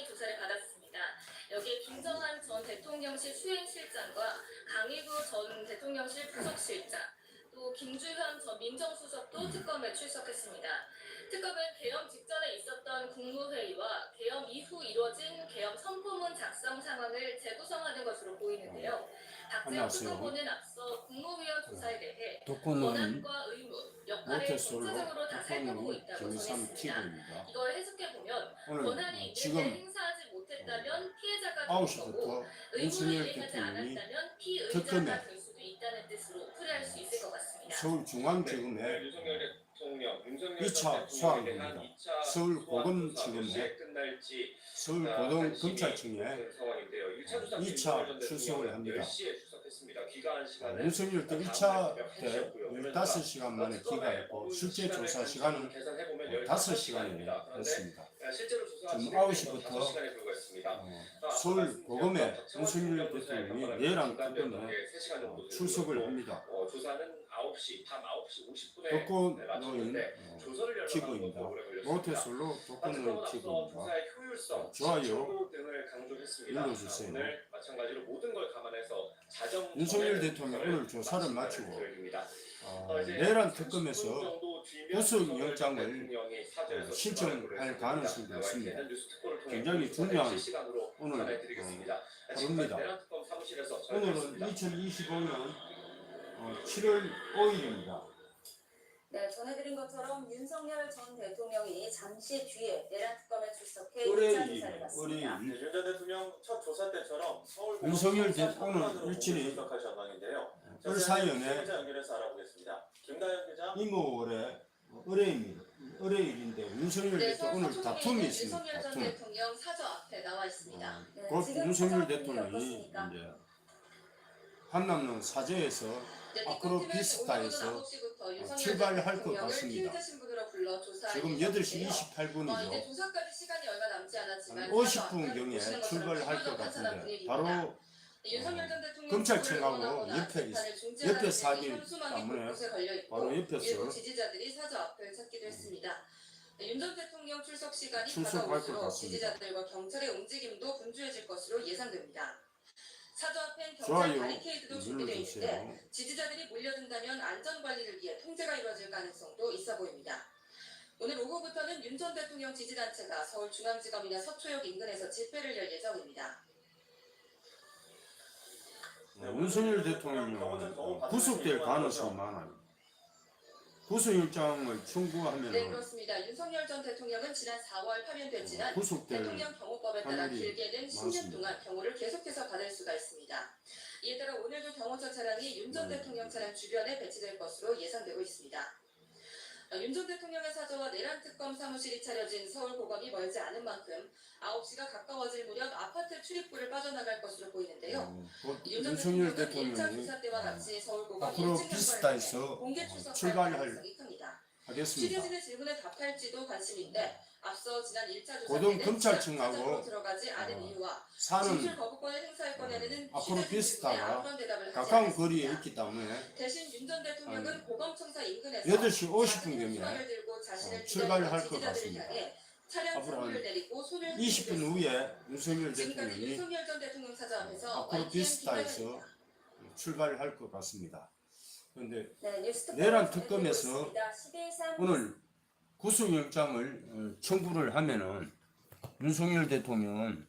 조사를 받았습니다. 여기에 김정한 전 대통령실 수행실장과 강의구 전 대통령실 부속실장, 또 김주현 전 민정수석도 특검에 출석했습니다. 특검은 계엄 직전에 있었던 국무회의와 계엄 이후 이루어진 계엄 선포문 작성 상황을 재구성하는 것으로 보이는데요. 박재홍 수석보는 앞서 국무위원 조사에 대해 권한과 의무, 역할을 구체적으로 다 살펴보고 있다고 전했습니다. 이걸 해석해보면 권한이 있는데 행사하지 못했다면 피해자가 될 거고 의무를 이행하지 않았다면 피의자가 될 수도 있다는 뜻으로 풀이할 수 있을 것 같습니다. 서울중앙지검의 윤석열 대통령, 윤석열 2차 수사입니다. 서울고검지검의 서울고등검찰청에 2차 출석을 합니다. 윤석열 때 1차 때 15시간 만에 귀가했고 실제 조사 시간은 5시간이었습니다. 지금 9시부터 서울고검에 윤석열 대통령이 내란 특검에 출석을 합니다. 조사는 9시, 밤 9시 50분에 독거노인 기부입니다. 모태솔로 독거노인 기부입니다. 좋아요 눌러주세요. 마찬가지로 모든 걸 감안해서 윤석열 대통령 오늘 조사를 마치고 내란 특검에서 구속영장을 신청할 가능성도 있습니다. 굉장히 중요한 오늘 하루입니다. 오늘은 2025년 7월 5일입니다. 네, 전해드린 것처럼 윤석열 전 대통령이 잠시 뒤에 내란 특검에 출석해 의뢰인, 2차 조사를 받습니다. 윤 전 대통령 첫 조사 때처럼 서울 윤석열 대통령 일진이 출석할 전망인데요. 을사연에 연결해서 알아보겠습니다. 김다현 기자. 이모월의 의뢰인인데 윤석열 대통령 오늘 다툼이 있습니다. 윤석열 전 대통령 사저 앞에 나와 있습니다. 곧 윤석열 대통령이 이제 한남동 사저에서 아크로비스타에서 출발할 것 같습니다. 지금 8시 28분이죠. 조사까지 시간이 얼마 남지 않았지만 50분경에 출발할 것 같은데 바로 검찰청하고 옆에 사기 때문에 바로 옆에서 지지자들이 사저 앞을 찾기도 했습니다. 윤 전 대통령 출석 시간이 출석할 것 다가올수록 같습니다. 지지자들과 경찰의 움직임도 분주해질 것으로 예상됩니다. 사저 앞엔 경찰 좋아요 바리케이드도 준비되어 있는데 지지자들이 몰려든다면 안전관리를 위해 통제가 이루어질 가능성도 있어 보입니다. 오늘 오후부터는 윤 전 대통령 지지단체가 서울중앙지검이나 서초역 인근에서 집회를 열 예정입니다. 윤석열 대통령은 구속될 가능성이 많아요. 구속영장을 청구하면 네, 그렇습니다. 윤석열 전 대통령은 지난 4월 파면됐지만 구속될 대통령 경호법에 따라 확률이 길게는 10년 많습니다. 동안 경호를 계속해서 받을 수가 있습니다. 이에 따라 오늘도 경호처 차량이 윤 전 대통령 차량 주변에 배치될 것으로 예상되고 있습니다. 윤 전 대통령의 사저와 내란 특검 사무실이 차려진 서울고검이 멀지 않은 만큼 9시가 가까워질 무렵 아파트 출입구를 빠져나갈 것으로 보이는데요. 윤 전 윤석열 대통령은 1차 대통령이 조사 때와 같이 서울고검 앞으로 1층 비스타에서 공개 출석할 출발할 가능성이 큽니다. 하겠습니다. 취재진의 질문에 답할지도 관심인데 앞서 지난 1차 조사 고등 때는 검찰청하고 사저로 들어가지 않은 이유와 사는 진술 거부권을 행사할 거냐는 앞으로 취재진 비스타가 질문에 아무런 대답을 하지 가까운 않았습니다. 거리에 있기 때문에 대신 윤 전 대통령은 고검청사 인근에서 8시 50분경에 들고 자신을 출발할 것 지지자들을 같습니다. 향해 차량 앞으로 창문을 내리고 손을 20분 후에 윤석열 지금까지 대통령이 윤석열 전 대통령 사저 앞에서 앞으로 YTN 비스타에서 김다현입니다. 출발할 것 같습니다. 그런데 네, 뉴스 내란 특검에서 있습니다. 11.3 오늘 구속영장을 청구를 하면은 윤석열 대통령은